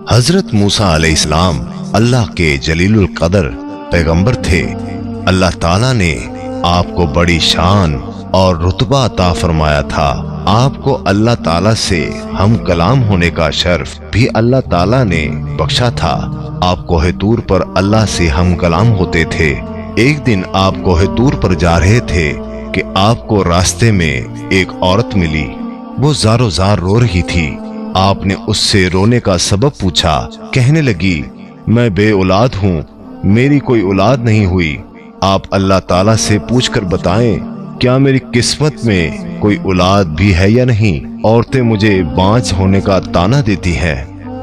हजरत मूसा अलैहिस्सलाम अल्लाह के जलीलुल कदर पैगंबर थे। अल्लाह ताला ने आपको बड़ी शान और रुतबा अता फरमाया था। आपको अल्लाह ताला से हम कलाम होने का शर्फ भी अल्लाह ताला ने बख्शा था। आप कोहे तूर पर अल्लाह से हम कलाम होते थे। एक दिन आप कोहे तूर पर जा रहे थे कि आपको रास्ते में एक औरत मिली। वो ज़ारो ज़ार रो रही थी। आपने उससे रोने का सबब पूछा। कहने लगी, मैं बे औलाद हूँ, मेरी कोई औलाद नहीं हुई। आप अल्लाह ताला से पूछकर बताएं, क्या मेरी किस्मत में कोई औलाद भी है या नहीं। औरतें मुझे बांझ होने का ताना देती हैं।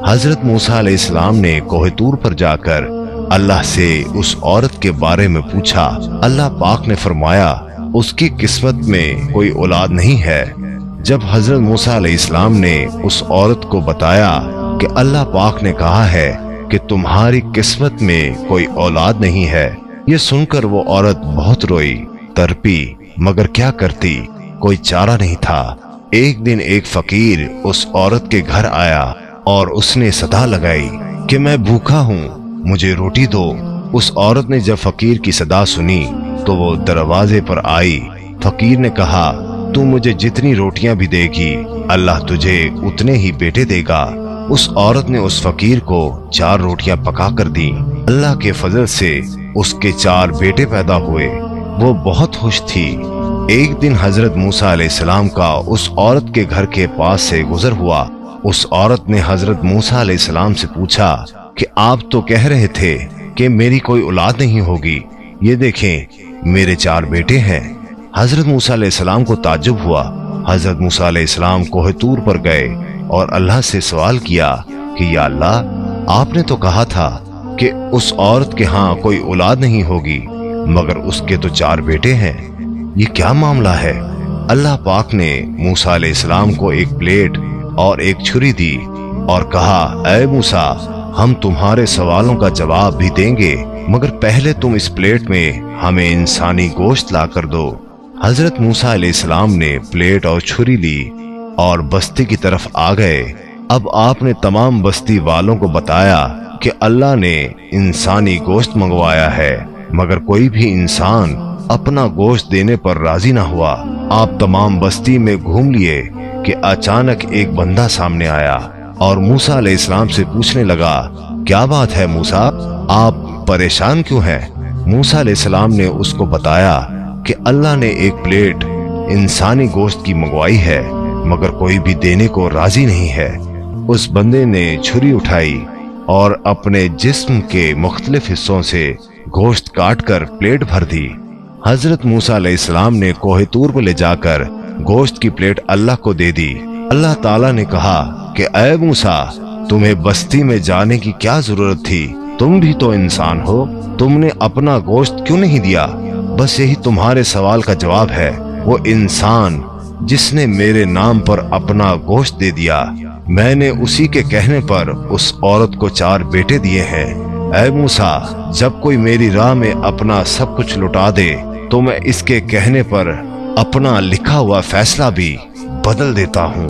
हजरत मूसा अलैहिस्सलाम ने कोहे तूर पर जाकर अल्लाह से उस औरत के बारे में पूछा। अल्लाह पाक ने फरमाया, उसकी किस्मत में कोई औलाद नहीं है। जब हजरत मूसा अलैहिस्सलाम ने उस औरत को बताया कि अल्लाह पाक ने कहा है कि तुम्हारी किस्मत में कोई औलाद नहीं है, ये सुनकर वो औरत बहुत रोई, तड़पी, मगर क्या करती, कोई चारा नहीं था। एक दिन एक फकीर उस औरत के घर आया और उसने सदा लगाई कि मैं भूखा हूँ, मुझे रोटी दो। उस औरत ने जब फकीर की सदा सुनी तो वो दरवाजे पर आई। फकीर ने कहा, तू मुझे जितनी रोटियां भी देगी, अल्लाह तुझे उतने ही बेटे देगा। उस औरत ने उस फकीर को 4 रोटियां पका कर दी। अल्लाह के फजल से उसके 4 बेटे पैदा हुए। वो बहुत खुश थी। एक दिन हजरत मूसा अलैहिस्सलाम का उस औरत के घर के पास से गुजर हुआ। उस औरत ने हजरत मूसा अलैहिस्सलाम से पूछा कि आप तो कह रहे थे कि मेरी कोई औलाद नहीं होगी, ये देखें मेरे 4 बेटे हैं। हजरत मूसा अलैहिस्सलाम को ताज्जुब हुआ। हजरत मूसा अलैहिस्सलाम कोहे तूर पर गए और अल्लाह से सवाल किया कि या अल्लाह, आपने तो कहा था कि उस औरत के यहाँ कोई औलाद नहीं होगी, मगर उसके तो 4 बेटे हैं, ये क्या मामला है। अल्लाह पाक ने मूसा अलैहिस्सलाम को एक प्लेट और एक छुरी दी और कहा, ऐ मूसा, हम तुम्हारे सवालों का जवाब भी देंगे, मगर पहले तुम इस प्लेट में हमें इंसानी गोश्त ला कर दो। हजरत मूसा अलैहिस्सलाम ने प्लेट और छुरी ली और बस्ती की तरफ आ गए। अब आपने तमाम बस्ती वालों को बताया कि अल्लाह ने इंसानी गोश्त मंगवाया है, मगर कोई भी इंसान अपना गोश्त देने पर राजी ना हुआ। आप तमाम बस्ती में घूम लिए कि अचानक एक बंदा सामने आया और मूसा अलैहिस्सलाम से पूछने लगा, क्या बात है मूसा, आप परेशान क्यों हैं। मूसा अलैहिस्सलाम ने उसको बताया कि अल्लाह ने एक प्लेट इंसानी गोश्त की मंगवाई है, मगर कोई भी देने को राजी नहीं है। उस बंदे ने छुरी उठाई और अपने जिस्म के मुख्तलिफ हिस्सों से गोश्त काट कर प्लेट भर दी। हजरत मूसा अलैहिस्सलाम ने कोहे तूर पर ले जाकर गोश्त की प्लेट अल्लाह को दे दी। अल्लाह ताला ने कहा कि ऐ मूसा, तुम्हें बस्ती में जाने की क्या जरूरत थी, तुम भी तो इंसान हो, तुमने अपना गोश्त क्यों नहीं दिया। बस यही तुम्हारे सवाल का जवाब है। वो इंसान जिसने मेरे नाम पर अपना गोश्त दे दिया, मैंने उसी के कहने पर उस औरत को 4 बेटे दिए हैं। ऐ मूसा, जब कोई मेरी राह में अपना सब कुछ लुटा दे तो मैं इसके कहने पर अपना लिखा हुआ फैसला भी बदल देता हूँ।